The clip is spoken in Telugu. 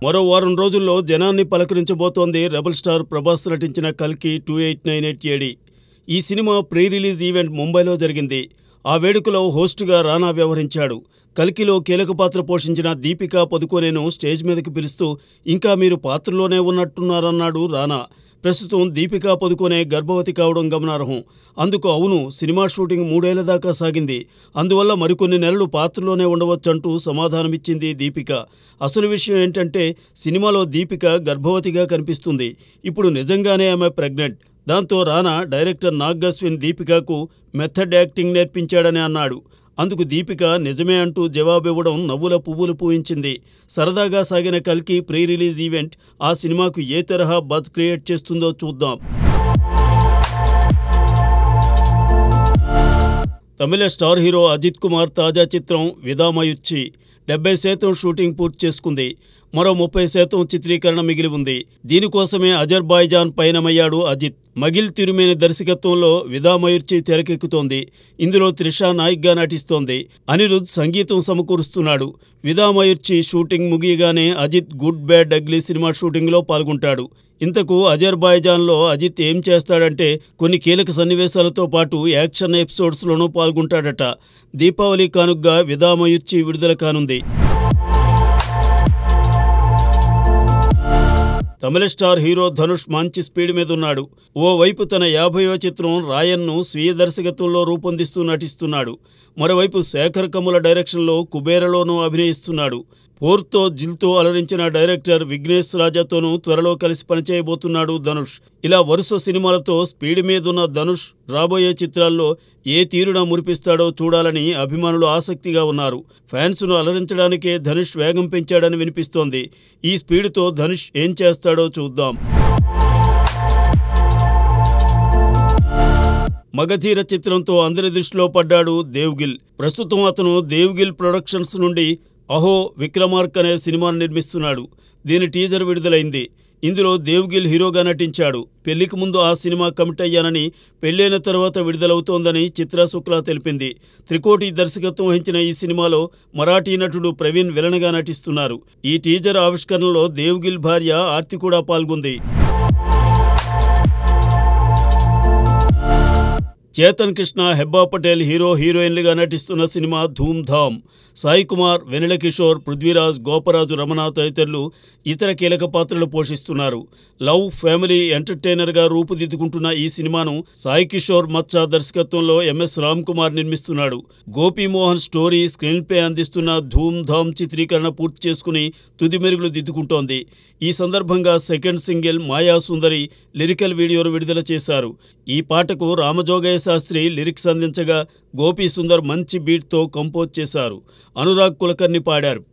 మరో వారం రోజుల్లో జనాన్ని పలకరించబోతోంది రెబల్ స్టార్ ప్రభాస్ నటించిన కల్కి 2898 ఏడి. ఈ సినిమా ప్రీ రిలీజ్ ఈవెంట్ ముంబైలో జరిగింది. ఆ వేడుకలో హోస్ట్గా రానా వ్యవహరించాడు. కల్కిలో కీలక పాత్ర పోషించిన దీపికా పదుకోనెను స్టేజ్ మీదకి పిలుస్తూ ఇంకా మీరు పాత్రలోనే ఉన్నట్టున్నారన్నాడు రానా. ప్రస్తుతం దీపికా పదుకోనె గర్భవతి కావడం గమనార్హం. అందుకు అవును, సినిమా షూటింగ్ 3 ఏళ్ల దాకా సాగింది. అందువల్ల మరికొన్ని నెలలు పాత్రలోనే ఉండవచ్చంటూ సమాధానమిచ్చింది దీపిక. అసలు విషయం ఏంటంటే సినిమాలో దీపిక గర్భవతిగా కనిపిస్తుంది. ఇప్పుడు నిజంగానే ఆమె ప్రెగ్నెంట్. దాంతో రానా డైరెక్టర్ నాగ్ అశ్విన్ దీపికకు మెథడ్ యాక్టింగ్ నేర్పించాడని అన్నాడు. అందుకు దీపిక నిజమే అంటూ జవాబివ్వడం నవ్వుల పువ్వులు పూయించింది. సరదాగా సాగిన కల్కి ప్రీ రిలీజ్ ఈవెంట్ ఆ సినిమాకు ఏ తరహా బజ్ క్రియేట్ చేస్తుందో చూద్దాం. తమిళ స్టార్ హీరో అజిత్ కుమార్ తాజా చిత్రం విదామయుచ్చి 70% షూటింగ్ పూర్తి చేసుకుంది. మరో 30% చిత్రీకరణ మిగిలి ఉంది. దీనికోసమే అజర్బైజాన్ పయనమయ్యాడు అజిత్. మగిల్ తిరుమేని దర్శకత్వంలో విదామయుర్చి తెరకెక్కుతోంది. ఇందులో త్రిషా నాయిక్గా నటిస్తోంది. అనిరుద్ సంగీతం సమకూరుస్తున్నాడు. విదామయుర్చి షూటింగ్ ముగియగానే Ajith good bad ugly cinema షూటింగ్లో పాల్గొంటాడు. ఇంతకు అజర్బైజాన్లో అజిత్ ఏం చేస్తాడంటే కొన్ని కీలక సన్నివేశాలతో పాటు యాక్షన్ ఎపిసోడ్స్లోనూ పాల్గొంటాడట. దీపావళి కానుగ్గా విదామయుర్చి విడుదల కానుంది. తమిళ స్టార్ హీరో ధనుష్ మంచి స్పీడ్ మీద ఉన్నాడు. ఓవైపు తన 50వ చిత్రం రాయన్ను స్వీయ దర్శకత్వంలో రూపొందిస్తూ నటిస్తున్నాడు. మరోవైపు శేఖర్ కమ్ముల డైరెక్షన్లో కుబేరలోనూ అభినయిస్తున్నాడు. పోర్తో జిల్తో అలరించిన డైరెక్టర్ విఘ్నేష్ రాజాతోనూ త్వరలో కలిసి పనిచేయబోతున్నాడు ధనుష్. ఇలా వరుస సినిమాలతో స్పీడ్ మీదున్న ధనుష్ రాబోయే చిత్రాల్లో ఏ తీరున మురిపిస్తాడో చూడాలని అభిమానులు ఆసక్తిగా ఉన్నారు. ఫ్యాన్స్ను అలరించడానికే ధనుష్ వేగం పెంచాడని వినిపిస్తోంది. ఈ స్పీడ్తో ధనుష్ ఏం చేస్తాడో చూద్దాం. మగధీర చిత్రంతో అందరి దృష్టిలో పడ్డాడు దేవ్గిల్. ప్రస్తుతం అతను దేవ్గిల్ ప్రొడక్షన్స్ నుండి అహో విక్రమార్క్ అనే సినిమాను నిర్మిస్తున్నాడు. దీని టీజర్ విడుదలైంది. ఇందులో దేవ్గిల్ హీరోగా నటించాడు. పెళ్లికి ముందు ఆ సినిమా కమిట్ అయ్యానని, పెళ్లైన తర్వాత విడుదలవుతోందని చిత్రా శుక్లా తెలిపింది. త్రికోటి దర్శకత్వం వహించిన ఈ సినిమాలో మరాఠీ నటుడు ప్రవీణ్ విలన్గా నటిస్తున్నారు. ఈ టీజర్ ఆవిష్కరణలో దేవ్గిల్ భార్య ఆర్తి కూడా పాల్గొంది. చేతన్ కృష్ణ, హెబ్బా పటేల్ హీరో హీరోయిన్లుగా నటిస్తున్న సినిమా ధూమ్ ధామ్. సాయి కుమార్, వెన్నెల కిషోర్, పృథ్వీరాజ్, గోపరాజు రమణ తదితరులు ఇతర కీలక పాత్రలు పోషిస్తున్నారు. లవ్, ఫ్యామిలీ ఎంటర్టైనర్గా రూపుదిద్దుకుంటున్న ఈ సినిమాను సాయి కిషోర్ మచ్చ దర్శకత్వంలో ఎంఎస్ రామ్ కుమార్ నిర్మిస్తున్నాడు. గోపీమోహన్ స్టోరీ, స్క్రీన్ ప్లే అందిస్తున్న ధూమ్ ధామ్ చిత్రీకరణ పూర్తి చేసుకుని తుది మెరుగులు దిద్దుకుంటోంది. ఈ సందర్భంగా సెకండ్ సింగిల్ మాయా సుందరి లిరికల్ వీడియోను విడుదల చేశారు. ఈ పాటకు రామజోగయ్య శాస్త్రి లిరిక్స్ అందించగా గోపీ సుందర్ మంచి బీట్తో కంపోజ్ చేశారు. అనురాగ్ కులకర్ణి పాడారు.